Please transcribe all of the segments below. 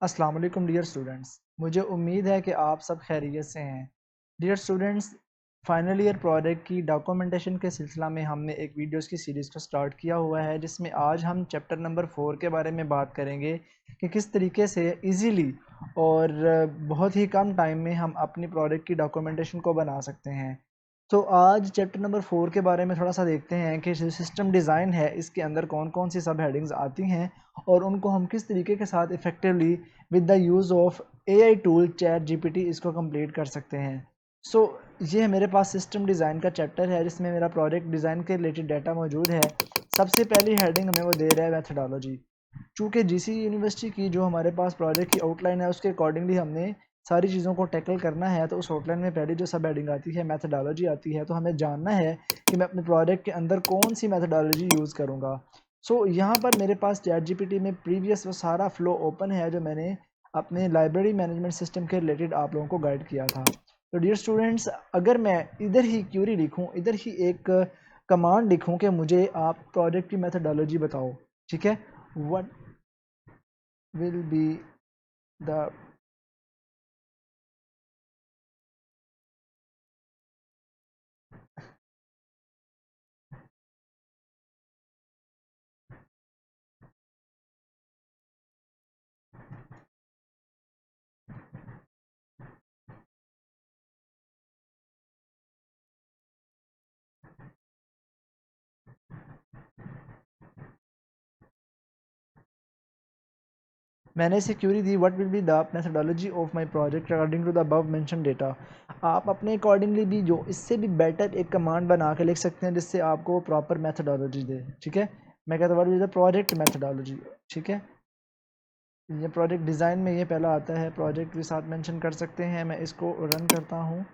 अस्सलाम वालेकुम dear students, मुझे उम्मीद है कि आप सब खैरियत से हैं। Dear students, final year project की डॉक्यूमेंटेशन के सिलसिला में हमने एक वीडियोस की सीरीज़ को स्टार्ट किया हुआ है, जिसमें आज हम चैप्टर नंबर 4 के बारे में बात करेंगे कि किस तरीके से इजीली और बहुत ही कम टाइम में हम अपनी प्रोजेक्ट की डॉक्यूमेंटेशन को बना सकते हैं। तो आज चैप्टर नंबर 4 के बारे में थोड़ा सा देखते हैं कि जो सिस्टम डिज़ाइन है इसके अंदर कौन कौन सी सब हेडिंग्स आती हैं और उनको हम किस तरीके के साथ effectively with the use of AI tool chat GPT इसको कंप्लीट कर सकते हैं। सो ये मेरे पास सिस्टम डिज़ाइन का चैप्टर है जिसमें मेरा प्रोजेक्ट डिज़ाइन के रिलेटेड डाटा मौजूद है। सबसे पहली हेडिंग हमें वो दे रहा है मेथडोलॉजी। चूँकि जीसी यूनिवर्सिटी की जो हमारे पास प्रोजेक्ट की आउटलाइन है उसके अकॉर्डिंगली हमने सारी चीज़ों को टैकल करना है, तो उस आउटलाइन में पहली जो सब हेडिंग आती है मेथडोलॉजी आती है। तो हमें जानना है कि मैं अपने प्रोजेक्ट के अंदर कौन सी मेथडोलॉजी यूज़ करूँगा। सो यहाँ पर मेरे पास चैट जीपीटी में प्रीवियस वो सारा फ्लो ओपन है जो मैंने अपने लाइब्रेरी मैनेजमेंट सिस्टम के रिलेटेड आप लोगों को गाइड किया था। तो डियर स्टूडेंट्स, अगर मैं इधर ही क्यूरी लिखूं, इधर ही एक कमांड लिखूं कि मुझे आप प्रोजेक्ट की मेथडोलॉजी बताओ, ठीक है, व्हाट विल बी द मैंने इसे क्यूरी दी, what will be the methodology of my project according to the above mention data. आप अपने अकॉर्डिंगली भी जो इससे भी बेटर एक कमांड बना के लिख सकते हैं जिससे आपको प्रॉपर मेथडोलॉजी दे, ठीक है। मैं कहता हूँ द प्रोजेक्ट मेथडोलॉजी, ठीक है। ये प्रोजेक्ट डिज़ाइन में ये पहला आता है, प्रोजेक्ट के साथ मेंशन कर सकते हैं। मैं इसको रन करता हूँ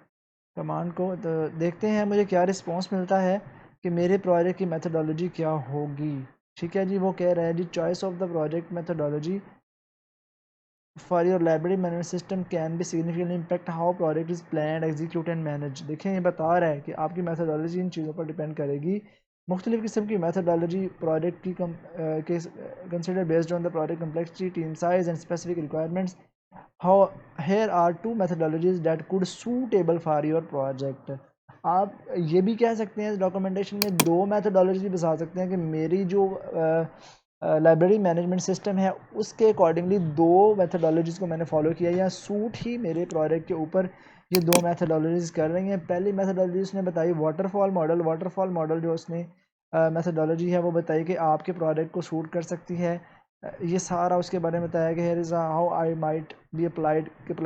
कमांड को, तो देखते हैं मुझे क्या रिस्पांस मिलता है कि मेरे प्रोजेक्ट की मेथडोलॉजी क्या होगी। ठीक है जी, वो कह रहा है जी choice of the project methodology for your library management system can be significantly impact how project is plan execute and manage. देखें, ये बता रहा है कि आपकी मैथडोलॉजी इन चीज़ों पर डिपेंड करेगी। मुख्तलिफ़ किस्म की मैथडोलॉजी प्रोजेक्ट की consider based on the project complexity, team size and specific requirements. How here are two methodologies that could suitable for your project. आप ये भी कह सकते हैं डॉक्यूमेंटेशन में दो मैथडोलॉजी बता सकते हैं कि मेरी जो लाइब्रेरी मैनेजमेंट सिस्टम है उसके अकॉर्डिंगली दो मेथडोलॉजीज़ को मैंने फॉलो किया या सूट ही मेरे प्रोजेक्ट के ऊपर ये दो मेथडोलॉजीज़ कर रही हैं। पहली मेथडोलॉजी उसने बताई वाटरफॉल मॉडल। वाटरफॉल मॉडल जो उसने मेथडोलॉजी है वो बताई कि आपके प्रोजेक्ट को सूट कर सकती है। ये सारा उसके बारे में बताया कि here is how I might be apply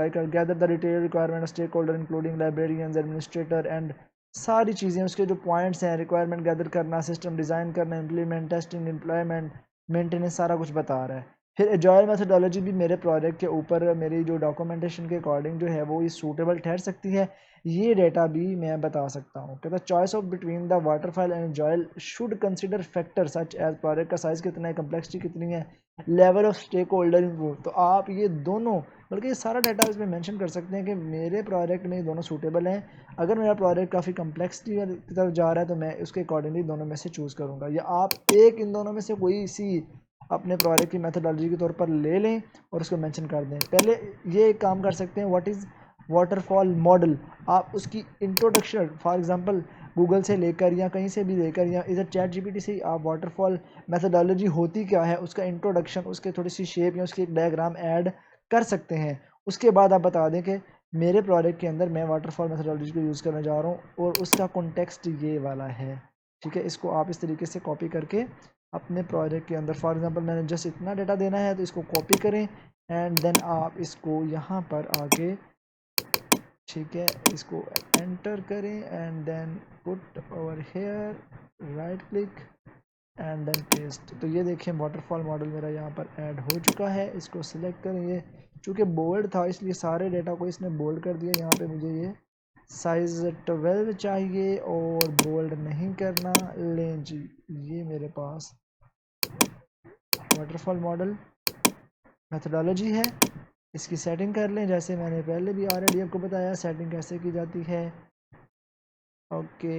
कर gather the detail requirement stakeholder including librarians administrator and सारी चीज़ें उसके जो पॉइंट्स हैं, रिक्वायरमेंट गैदर करना, सिस्टम डिज़ाइन करना, इम्प्लीमेंट, टेस्टिंग, एम्प्लॉयमेंट, मेंटेनेंस, सारा कुछ बता रहा है। फिर एजाइल मेथडोलॉजी भी मेरे प्रोजेक्ट के ऊपर मेरी जो डॉक्यूमेंटेशन के अकॉर्डिंग जो है वो ये सूटेबल ठहर सकती है। ये डेटा भी मैं बता सकता हूँ। कहता choice of between the waterfall and agile should consider factor such as project का साइज़ कितना है, कम्प्लेक्सिटी कितनी है, level of stakeholder improve. तो आप ये दोनों, बल्कि ये सारा डाटा इसमें मेंशन कर सकते हैं कि मेरे प्रोजेक्ट में ये दोनों सूटेबल हैं। अगर मेरा प्रोजेक्ट काफ़ी कम्प्लेक्सिटी की तरफ जा रहा है तो मैं उसके अकॉर्डिंगली दोनों में से चूज़ करूँगा, या आप एक इन दोनों में से कोई सी अपने प्रोजेक्ट की मेथडोलॉजी के तौर पर ले लें और उसको मेंशन कर दें। पहले ये एक काम कर सकते हैं, व्हाट इज़ वाटरफॉल मॉडल। आप उसकी इंट्रोडक्शन फॉर एग्जांपल गूगल से लेकर या कहीं से भी लेकर या इधर चैट जीपीटी से आप वाटरफॉल मेथडोलॉजी होती क्या है उसका इंट्रोडक्शन, उसके थोड़ी सी शेप या उसकी एक डायग्राम ऐड कर सकते हैं। उसके बाद आप बता दें कि मेरे प्रोजेक्ट के अंदर मैं वाटरफॉल मेथडोलॉजी को यूज़ करने जा रहा हूँ और उसका कॉन्टेक्स्ट ये वाला है। ठीक है, इसको आप इस तरीके से कॉपी करके अपने प्रोजेक्ट के अंदर, फॉर एग्जांपल मैंने जस्ट इतना डेटा देना है तो इसको कॉपी करें एंड देन आप इसको यहाँ पर आके, ठीक है, इसको एंटर करें and then put over here, right click and then paste. तो ये देखें वाटरफॉल मॉडल मेरा यहाँ पर ऐड हो चुका है। इसको सिलेक्ट करें, ये चूँकि बोल्ड था इसलिए सारे डेटा को इसने बोल्ड कर दिया। यहाँ पे मुझे ये साइज़ 12 चाहिए और बोल्ड नहीं करना। लें जी, ये मेरे पास वाटरफॉल मॉडल मेथडोलॉजी है। इसकी सेटिंग कर लें, जैसे मैंने पहले भी ऑलरेडी आपको बताया सेटिंग कैसे की जाती है। ओके,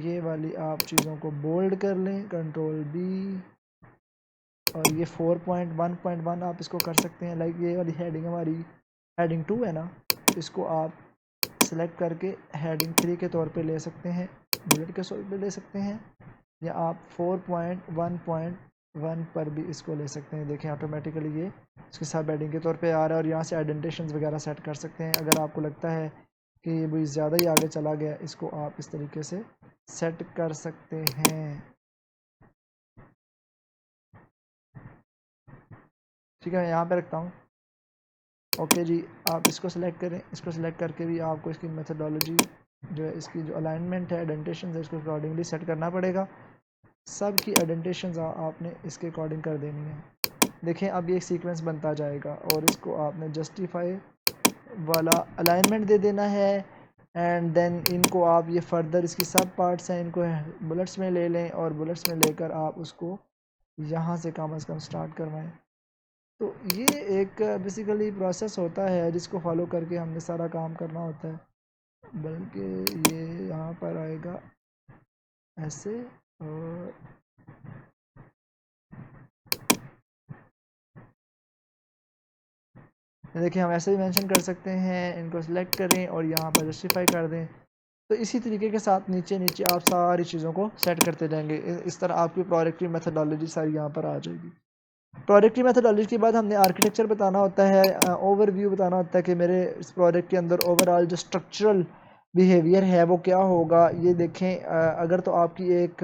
ये वाली आप चीज़ों को बोल्ड कर लें, कंट्रोल बी, और ये 4.1.1 आप इसको कर सकते हैं। लाइक ये वाली हेडिंग हमारी हेडिंग 2 है ना, तो इसको आप सेलेक्ट करके हेडिंग 3 के तौर पे ले सकते हैं, बुलेट के तौर पे ले सकते हैं, या आप 4.1.1 पर भी इसको ले सकते हैं। देखें ऑटोमेटिकली ये इसके साथ हेडिंग के तौर पे आ रहा है। और यहाँ से आइडेंटिटेशंस वगैरह सेट कर सकते हैं। अगर आपको लगता है कि ये भी ज़्यादा ही आगे चला गया, इसको आप इस तरीके से सेट कर सकते हैं। ठीक है, मैं यहाँ पे रखता हूँ। ओके जी, आप इसको सेलेक्ट करें। इसको सेलेक्ट करके भी आपको इसकी मेथडोलॉजी जो है, इसकी जो अलाइनमेंट है, आइडेंटिटेशंस है, इसको अकॉर्डिंगली सेट करना पड़ेगा। सब की आइडेंटिटेशंस आपने इसके अकॉर्डिंग कर देनी है। देखें अब ये एक सीक्वेंस बनता जाएगा और इसको आपने जस्टिफाई वाला अलाइनमेंट दे देना है। एंड देन इनको आप ये फर्दर इसकी सब पार्ट्स हैं, इनको बुलेट्स में ले लें और बुलेट्स में लेकर आप उसको यहाँ से कम अज़ कम स्टार्ट करवाएं। तो ये एक बेसिकली प्रोसेस होता है जिसको फॉलो करके हमने सारा काम करना होता है। बल्कि ये यहाँ पर आएगा ऐसे, और देखिए हम ऐसे भी मेंशन कर सकते हैं। इनको सिलेक्ट करें और यहाँ पर जस्टिफाई कर दें। तो इसी तरीके के साथ नीचे नीचे आप सारी चीज़ों को सेट करते जाएंगे। इस तरह आपकी प्रोजेक्ट की मेथडोलॉजी सारी यहाँ पर आ जाएगी। प्रोजेक्ट की मेथडोलॉजी के बाद हमने आर्किटेक्चर बताना होता है, ओवरव्यू बताना होता है कि मेरे इस प्रोजेक्ट के अंदर ओवरऑल जो स्ट्रक्चरल बिहेवियर है वो क्या होगा। ये देखें, अगर तो आपकी एक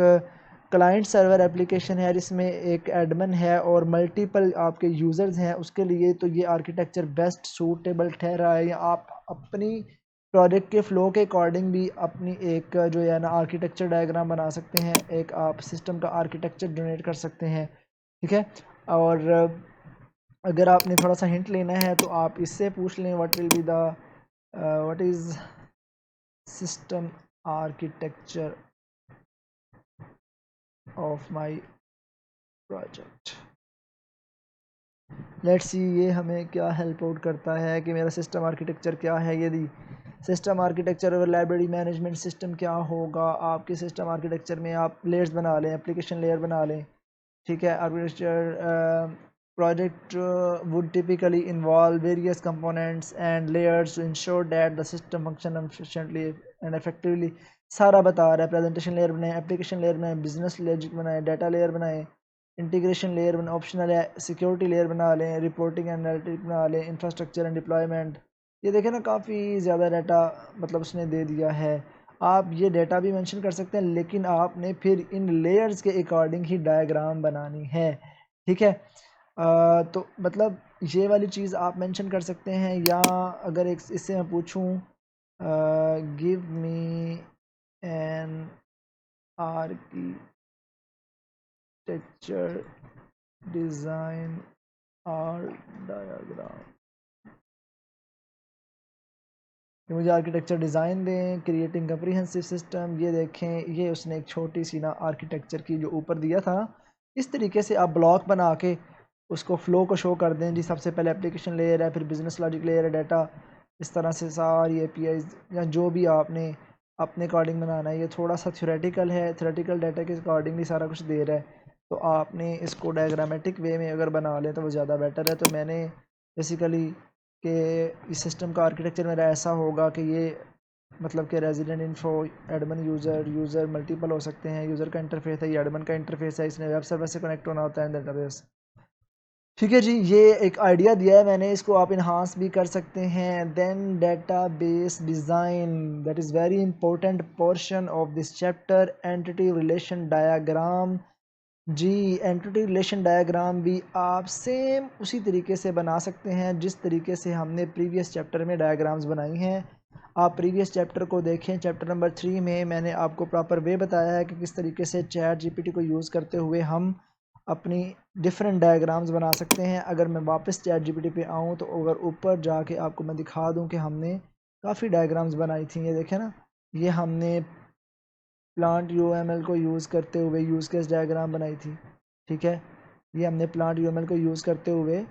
क्लाइंट सर्वर एप्लीकेशन है जिसमें एक एडमिन है और मल्टीपल आपके यूज़र्स हैं, उसके लिए तो ये आर्किटेक्चर बेस्ट सूटेबल ठहरा है। या आप अपनी प्रोजेक्ट के फ़्लो के अकॉर्डिंग भी अपनी एक जो है ना आर्किटेक्चर डायग्राम बना सकते हैं, एक आप सिस्टम का आर्किटेक्चर जनरेट कर सकते हैं। ठीक है, और अगर आपने थोड़ा सा हिंट लेना है तो आप इससे पूछ लें, what will be the what is system architecture of my project. Let's see ये हमें क्या हेल्प आउट करता है कि मेरा सिस्टम आर्किटेक्चर क्या है। यदि सिस्टम आर्किटेक्चर और लाइब्रेरी मैनेजमेंट सिस्टम क्या होगा, आपके सिस्टम आर्किटेक्चर में आप लेयर्स बना लें, एप्लीकेशन लेयर बना लें। ठीक है, architecture project would typically involve various components and layers to ensure that the system function efficiently and effectively। सारा बता रहा है। प्रेजेंटेशन लेयर बनाए, एप्लीकेशन लेयर बनाए, बिजनेस लॉजिक बनाए, डाटा लेयर बनाए, इंटीग्रेशन लेयर बनाए, ऑप्शनल है, सिक्योरिटी लेयर बना लें, रिपोर्टिंग एंड एनालिटिक्स बना लें, इंफ्रास्ट्रक्चर एंड डिप्लॉयमेंट। ये देखें ना, काफ़ी ज़्यादा डाटा मतलब उसने दे दिया है। आप ये डाटा भी मेंशन कर सकते हैं, लेकिन आपने फिर इन लेयर्स के अकॉर्डिंग ही डायग्राम बनानी है। ठीक है, तो मतलब ये वाली चीज़ आप मेंशन कर सकते हैं। या अगर एक इससे मैं पूछूं, give me an architecture design और डायग्राम, मुझे आर्किटेक्चर डिज़ाइन दें, क्रिएटिंग कम्प्रीहेंसिव सिस्टम। ये देखें, ये उसने एक छोटी सी ना आर्किटेक्चर की जो ऊपर दिया था, इस तरीके से आप ब्लॉक बना के उसको फ़्लो को शो कर दें। जी सबसे पहले एप्लीकेशन लेयर है, फिर बिजनेस लॉजिक लेयर है, डाटा, इस तरह से सारी APIs या जो भी आपने अपने अकॉर्डिंग बनाना है। ये थोड़ा सा थ्योरेटिकल है, थ्योरेटिकल डाटा के अकॉर्डिंगली सारा कुछ दे रहा है। तो आपने इसको डायग्रामेटिक वे में अगर बना लें तो वो ज़्यादा बेटर है। तो मैंने बेसिकली कि इस सिस्टम का आर्किटेक्चर मेरा ऐसा होगा कि ये मतलब कि resident info, admin, user multiple हो सकते हैं। यूज़र का इंटरफेस है, ये एडमिन का इंटरफेस है, इसने वेब सर्वर से कनेक्ट होना होता है डेटाबेस। ठीक है जी, ये एक आइडिया दिया है मैंने, इसको आप इन्हांस भी कर सकते हैं। Then database design, that is very important portion of this chapter. Entity relation diagram, जी एंटिटी रिलेशन डायग्राम भी आप सेम उसी तरीके से बना सकते हैं जिस तरीके से हमने प्रीवियस चैप्टर में डायग्राम्स बनाई हैं। आप प्रीवियस चैप्टर को देखें, चैप्टर नंबर 3 में मैंने आपको प्रॉपर वे बताया है कि किस तरीके से चैट GPT को यूज़ करते हुए हम अपनी डिफरेंट डायग्राम्स बना सकते हैं। अगर मैं वापस चैट GPT पे आऊँ तो अगर ऊपर जाके आपको मैं दिखा दूँ कि हमने काफ़ी डायग्राम्स बनाई थी। ये देखें ना, ये हमने प्लांट UML को यूज़ करते हुए यूज़ केस डायग्राम बनाई थी। ठीक है, ये हमने प्लांट UML को यूज़ करते हुए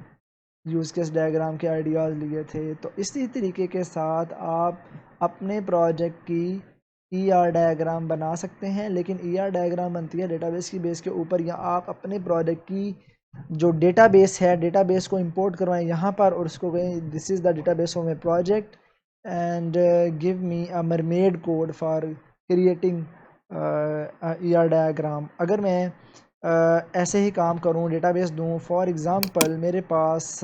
यूज़ केस डायग्राम के आइडियाज़ लिए थे। तो इसी तरीके के साथ आप अपने प्रोजेक्ट की ER डायग्राम बना सकते हैं। लेकिन ER डायग्राम बनती है डेटाबेस की बेस के ऊपर, या आप अपने प्रोजेक्ट की जो डेटाबेस है, डेटाबेस को इंपोर्ट करवाएं यहाँ पर और उसको कहें this is the database of my project and give me a mermaid code for creating ER diagram. अगर मैं ऐसे ही काम करूँ, डेटाबेस दूँ, फॉर एग्ज़ाम्पल मेरे पास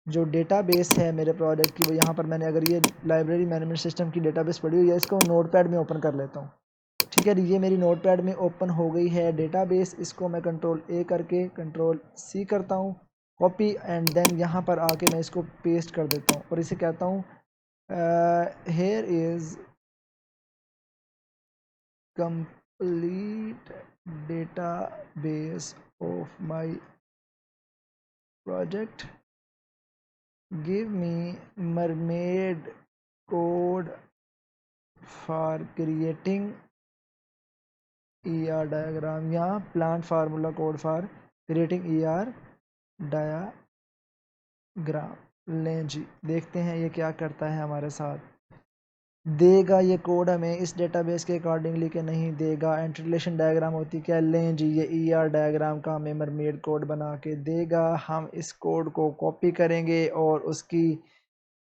जो डेटाबेस है मेरे प्रोजेक्ट की वो यहाँ पर मैंने अगर ये लाइब्रेरी मैनेजमेंट सिस्टम की डेटाबेस पढ़ी हुई है, इसको नोटपैड में ओपन कर लेता हूँ। ठीक है, ये मेरी नोटपैड में ओपन हो गई है डेटाबेस। इसको मैं कंट्रोल ए करके कंट्रोल सी करता हूँ, कॉपी, एंड देन यहाँ पर आके मैं इसको पेस्ट कर देता हूँ और इसे कहता हूँ here is complete database of my project, give me mermaid code for creating ER diagram या plant formula code for creating ER diagram. लें जी, देखते हैं ये क्या करता है हमारे साथ। देगा ये कोड हमें इस डेटाबेस के अकॉर्डिंगली कि नहीं देगा। एंटी रिलेशन डायग्राम होती क्या? लें जी, ये ER डायग्राम का हमें मरमेड कोड बना के देगा। हम इस कोड को कॉपी करेंगे और उसकी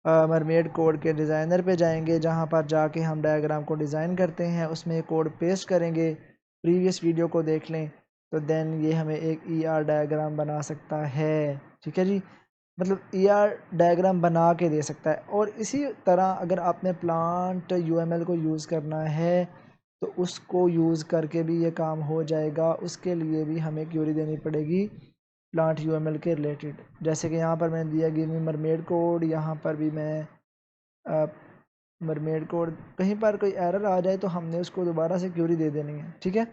मरमेड कोड के डिज़ाइनर पे जाएंगे, जहाँ पर जाके हम डायग्राम को डिज़ाइन करते हैं, उसमें कोड पेस्ट करेंगे। प्रीवियस वीडियो को देख लें तो देन ये हमें एक ER डायग्राम बना सकता है। ठीक है जी, मतलब ER डायग्राम बना के दे सकता है। और इसी तरह अगर आपने प्लांट UML को यूज़ करना है तो उसको यूज़ करके भी ये काम हो जाएगा। उसके लिए भी हमें क्यूरी देनी पड़ेगी प्लांट UML के रिलेटेड। जैसे कि यहाँ पर मैंने दिया गिव मी मरमेड कोड, यहाँ पर भी मैं मरमेड कोड, कहीं पर कोई एरर आ जाए तो हमने उसको दोबारा से क्यूरी दे देनी है। ठीक है,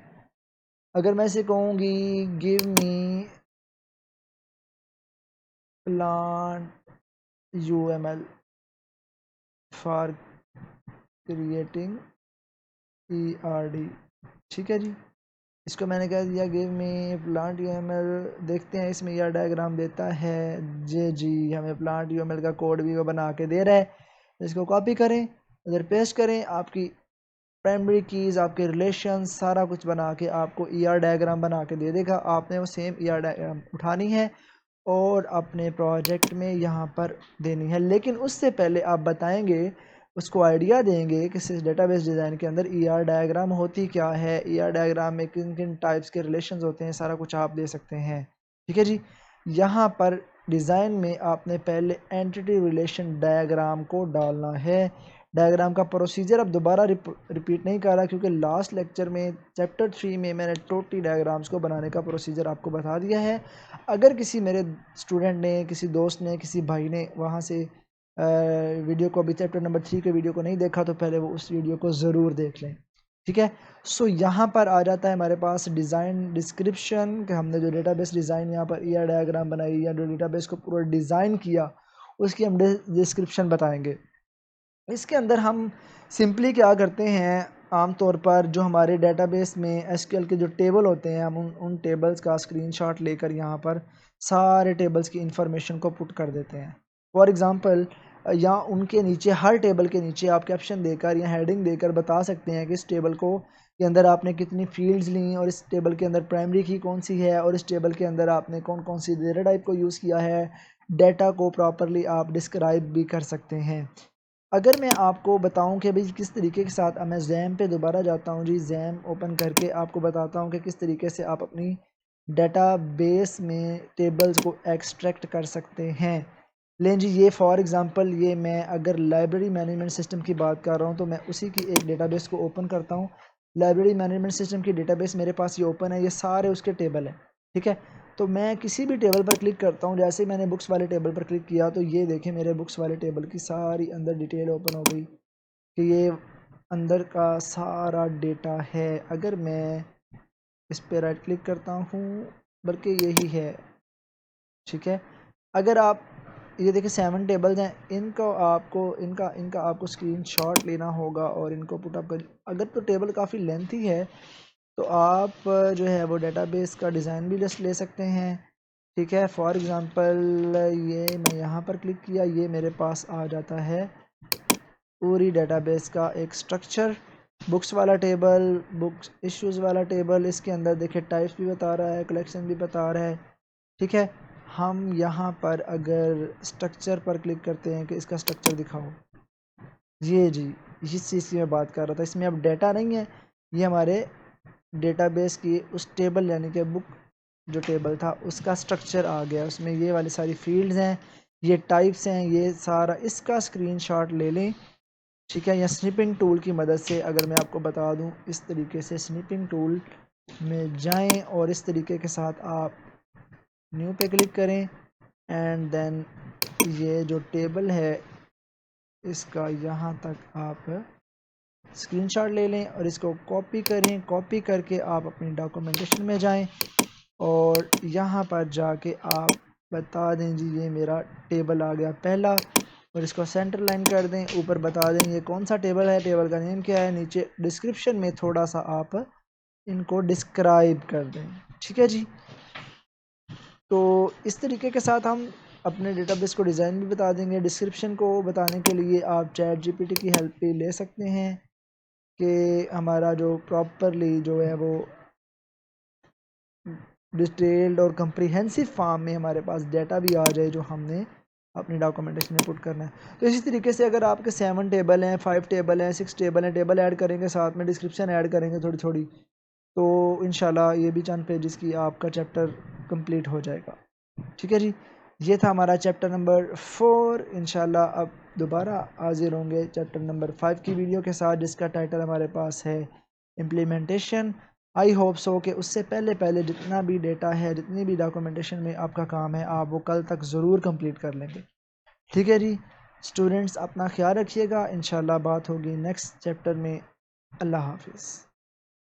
अगर मैं इसे कहूँगी give me plant UML for creating ERD। ठीक है जी, इसको मैंने कह दिया गिव मी प्लांट UML। देखते हैं इसमें ER डायग्राम देता है जी, हमें प्लांट UML का कोड भी वो बना के दे रहा है। इसको कॉपी करें, इधर पेस्ट करें, आपकी प्राइमरी कीज़, आपके रिलेशन, सारा कुछ बना के आपको ER डायग्राम बना के दे देगा। आपने वो सेम ER डायग्राम उठानी है और अपने प्रोजेक्ट में यहाँ पर देनी है। लेकिन उससे पहले आप बताएंगे, उसको आइडिया देंगे कि इस डेटाबेस डिज़ाइन के अंदर ER डायग्राम होती क्या है, ER डायग्राम में किन किन टाइप्स के रिलेशंस होते हैं, सारा कुछ आप दे सकते हैं। ठीक है जी, यहाँ पर डिज़ाइन में आपने पहले एंटिटी रिलेशन डायग्राम को डालना है। डायग्राम का प्रोसीजर अब दोबारा रिपीट नहीं कर रहा, क्योंकि लास्ट लेक्चर में चैप्टर 3 में मैंने टोटली डायग्राम्स को बनाने का प्रोसीजर आपको बता दिया है। अगर किसी मेरे स्टूडेंट ने, किसी दोस्त ने, किसी भाई ने वहाँ से वीडियो को, अभी चैप्टर नंबर 3 के वीडियो को नहीं देखा तो पहले वो उस वीडियो को ज़रूर देख लें। ठीक है, सो यहाँ पर आ जाता है हमारे पास डिज़ाइन डिस्क्रिप्शन कि हमने जो डेटाबेस डिज़ाइन यहाँ पर ER डायग्राम बनाई या जो डेटाबेस को पूरा डिज़ाइन किया उसकी हम डिस्क्रिप्शन बताएंगे। इसके अंदर हम सिंपली क्या करते हैं, आम तौर पर जो हमारे डेटाबेस में SQL के जो टेबल होते हैं, हम उन टेबल्स का स्क्रीनशॉट लेकर यहाँ पर सारे टेबल्स की इंफॉर्मेशन को पुट कर देते हैं। फॉर एग्ज़ाम्पल, या उनके नीचे, हर टेबल के नीचे आप कैप्शन देकर या हेडिंग देकर बता सकते हैं कि इस टेबल को के अंदर आपने कितनी फील्ड्स ली और इस टेबल के अंदर प्राइमरी की कौन सी है और इस टेबल के अंदर आपने कौन कौन सी डेटा टाइप को यूज़ किया है। डेटा को प्रॉपरली आप डिस्क्राइब भी कर सकते हैं। अगर मैं आपको बताऊं कि भाई किस तरीके के साथ, मैं जैम पे दोबारा जाता हूं जी, जैम ओपन करके आपको बताता हूं कि किस तरीके से आप अपनी डेटाबेस में टेबल्स को एक्सट्रैक्ट कर सकते हैं। लें जी, ये फॉर एग्ज़ाम्पल, ये मैं अगर लाइब्रेरी मैनेजमेंट सिस्टम की बात कर रहा हूं तो मैं उसी की एक डेटाबेस को ओपन करता हूं। लाइब्रेरी मैनेजमेंट सिस्टम की डेटाबेस मेरे पास ये ओपन है, ये सारे उसके टेबल हैं। ठीक है, तो मैं किसी भी टेबल पर क्लिक करता हूँ, जैसे ही मैंने बुक्स वाले टेबल पर क्लिक किया तो ये देखें मेरे बुक्स वाले टेबल की सारी अंदर डिटेल ओपन हो गई कि ये अंदर का सारा डेटा है। अगर मैं इस पर राइट क्लिक करता हूँ, बल्कि यही है। ठीक है, अगर आप ये देखिए 7 टेबल्स हैं, इनको आपको इनका इनका आपको स्क्रीनशॉट लेना होगा और इनको पुट अप कर। अगर तो टेबल काफ़ी लेंथी है तो आप जो है वो डेटाबेस का डिज़ाइन भी लिस्ट ले सकते हैं। ठीक है, फॉर एग्ज़ाम्पल ये मैं यहाँ पर क्लिक किया, ये मेरे पास आ जाता है पूरी डेटाबेस का एक स्ट्रक्चर। बुक्स वाला टेबल, बुक्स इश्यूज़ वाला टेबल, इसके अंदर देखिए टाइप्स भी बता रहा है, कलेक्शन भी बता रहा है। ठीक है। हम यहाँ पर अगर स्ट्रक्चर पर क्लिक करते हैं कि इसका स्ट्रक्चर दिखाओ, ये जी इस चीज़ की मैं बात कर रहा था। इसमें अब डेटा नहीं है, ये हमारे डेटाबेस की उस टेबल यानी कि बुक जो टेबल था उसका स्ट्रक्चर आ गया। उसमें ये वाली सारी फील्ड्स हैं, ये टाइप्स हैं, ये सारा इसका स्क्रीनशॉट ले लें। ठीक है, या स्निपिंग टूल की मदद से अगर मैं आपको बता दूं, इस तरीके से स्निपिंग टूल में जाएं और इस तरीके के साथ आप न्यू पे क्लिक करें एंड देन ये जो टेबल है इसका यहाँ तक आप स्क्रीनशॉट ले लें और इसको कॉपी करें। कॉपी करके आप अपनी डॉक्यूमेंटेशन में जाएं और यहाँ पर जाके आप बता दें जी ये मेरा टेबल आ गया पहला, और इसको सेंटर लाइन कर दें। ऊपर बता दें ये कौन सा टेबल है, टेबल का नेम क्या है। नीचे डिस्क्रिप्शन में थोड़ा सा आप इनको डिस्क्राइब कर दें। ठीक है जी। तो इस तरीके के साथ हम अपने डेटाबेस को डिज़ाइन भी बता देंगे। डिस्क्रिप्शन को बताने के लिए आप चैट जीपीटी की हेल्प भी ले सकते हैं कि हमारा जो प्रॉपरली जो है वो डिटेल्ड और कंप्रीहेंसिव फॉर्म में हमारे पास डेटा भी आ जाए जो हमने अपनी डॉक्यूमेंटेशन में पुट करना है। तो इसी तरीके से अगर आपके 7 टेबल हैं, 5 टेबल हैं, 6 टेबल हैं, टेबल ऐड करेंगे, साथ में डिस्क्रिप्शन ऐड करेंगे थोड़ी थोड़ी, तो इंशाल्लाह ये भी चंद पेजेस की आपका चैप्टर कंप्लीट हो जाएगा। ठीक है जी। ये था हमारा चैप्टर नंबर 4। इंशाल्लाह अब दोबारा हाजिर होंगे चैप्टर नंबर 5 की वीडियो के साथ, जिसका टाइटल हमारे पास है इम्प्लीमेंटेशन। आई होप सो कि उससे पहले पहले जितना भी डेटा है, जितनी भी डॉक्यूमेंटेशन में आपका काम है, आप वो कल तक ज़रूर कंप्लीट कर लेंगे। ठीक है जी। स्टूडेंट्स अपना ख्याल रखिएगा। इंशाल्लाह बात होगी नेक्स्ट चैप्टर में। अल्लाह हाफिज़।